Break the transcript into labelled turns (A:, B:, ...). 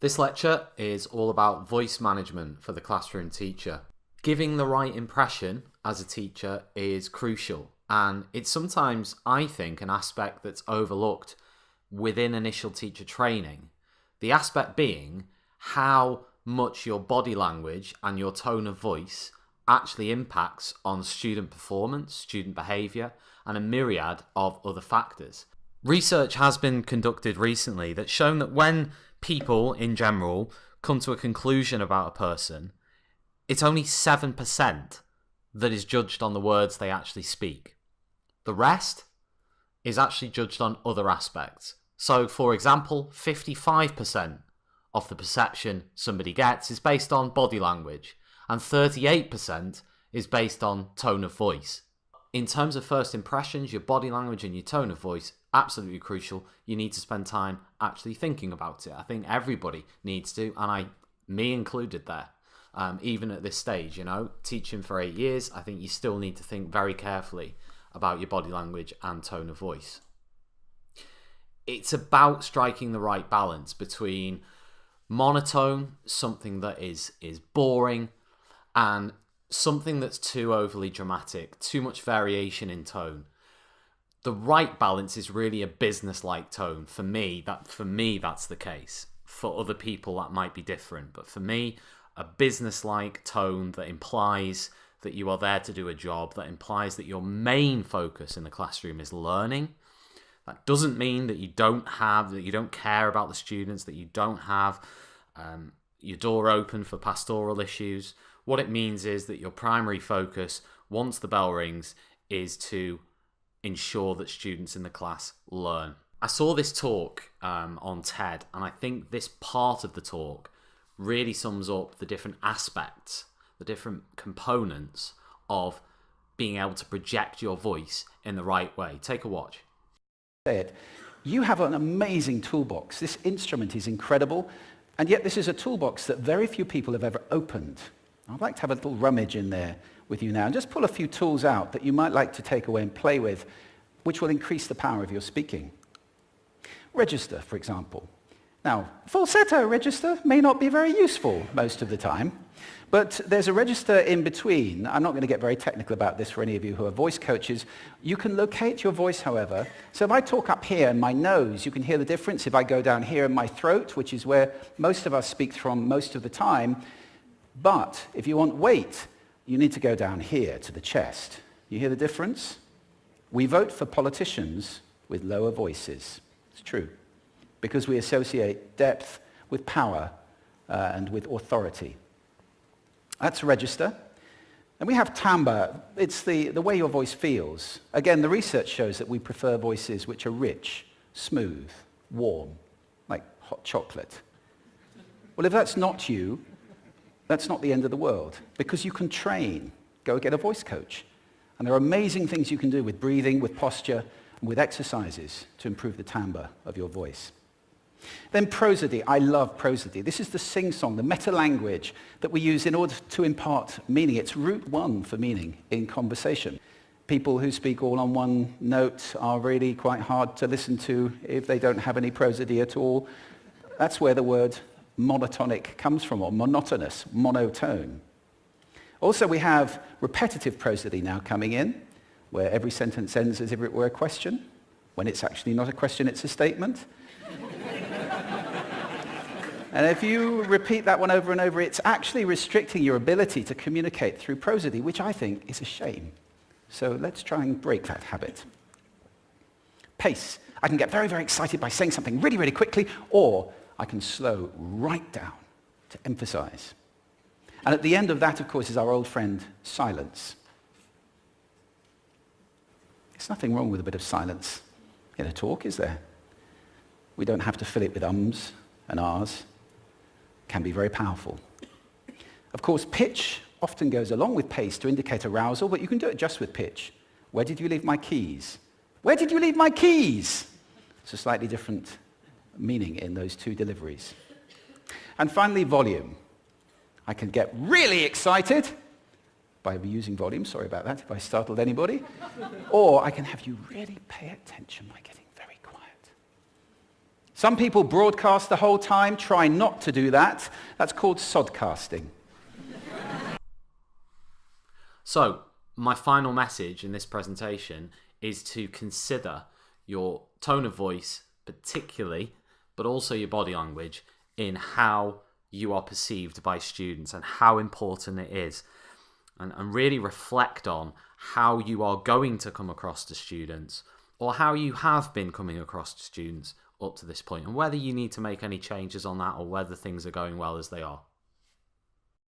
A: This lecture is all about voice management for the classroom teacher. Giving the right impression as a teacher is crucial, and it's sometimes, I think, an aspect that's overlooked within initial teacher training. The aspect being how much your body language and your tone of voice actually impacts on student performance, student behaviour, and a myriad of other factors. Research has been conducted recently that's shown that when people in general come to a conclusion about a person, it's only 7% that is judged on the words they actually speak. The rest is actually judged on other aspects. So, for example, 55% of the perception somebody gets is based on body language, and 38% is based on tone of voice. In terms of first impressions, your body language and your tone of voice, absolutely crucial. You need to spend time actually thinking about it. I think everybody needs to, and me included there. Even at this stage, teaching for 8 years, I think you still need to think very carefully about your body language and tone of voice. It's about striking the right balance between monotone, something that is boring, and something that's too overly dramatic, too much variation in tone. The right balance is really a business-like tone. For me, that's the case. For other people, that might be different. But for me, a business-like tone that implies that you are there to do a job, that implies that your main focus in the classroom is learning. That doesn't mean that you don't care about the students, that you don't have your door open for pastoral issues. What it means is that your primary focus, once the bell rings, is to ensure that students in the class learn. I saw this talk on TED, and I think this part of the talk really sums up the different aspects, the different components of being able to project your voice in the right way. Take a watch.
B: You have an amazing toolbox. This instrument is incredible, and yet this is a toolbox that very few people have ever opened. I'd like to have a little rummage in there with you now and just pull a few tools out that you might like to take away and play with, which will increase the power of your speaking. Register, for example. Now, falsetto register may not be very useful most of the time, but there's a register in between. I'm not going to get very technical about this for any of you who are voice coaches. You can locate your voice, however. So if I talk up here in my nose, you can hear the difference. If I go down here in my throat, which is where most of us speak from most of the time, but if you want weight, you need to go down here to the chest. You hear the difference? We vote for politicians with lower voices. It's true, because we associate depth with power and with authority. That's register. And we have timbre. It's the way your voice feels. Again, the research shows that we prefer voices which are rich, smooth, warm, like hot chocolate. Well, if that's not you, that's not the end of the world, because you can train. Go get a voice coach. And there are amazing things you can do with breathing, with posture, and with exercises to improve the timbre of your voice. Then prosody. I love prosody. This is the sing-song, the meta-language that we use in order to impart meaning. It's route one for meaning in conversation. People who speak all on one note are really quite hard to listen to if they don't have any prosody at all. That's where the word monotonic comes from, or monotonous, monotone. Also, we have repetitive prosody now coming in, where every sentence ends as if it were a question, when it's actually not a question, it's a statement. And if you repeat that one over and over, it's actually restricting your ability to communicate through prosody, which I think is a shame. So let's try and break that habit. Pace. I can get very, very excited by saying something really, really quickly, or I can slow right down to emphasize. And at the end of that, of course, is our old friend, silence. There's nothing wrong with a bit of silence in a talk, is there? We don't have to fill it with ums and ahs. It can be very powerful. Of course, pitch often goes along with pace to indicate arousal, but you can do it just with pitch. Where did you leave my keys? Where did you leave my keys? It's a slightly different meaning in those two deliveries. And finally, volume. I can get really excited by using volume, sorry about that if I startled anybody, or I can have you really pay attention by getting very quiet. Some people broadcast the whole time. Try not to do that. That's called sodcasting.
A: So, my final message in this presentation is to consider your tone of voice, particularly, but also your body language in how you are perceived by students and how important it is. And really reflect on how you are going to come across to students, or how you have been coming across to students up to this point, and whether you need to make any changes on that or whether things are going well as they are.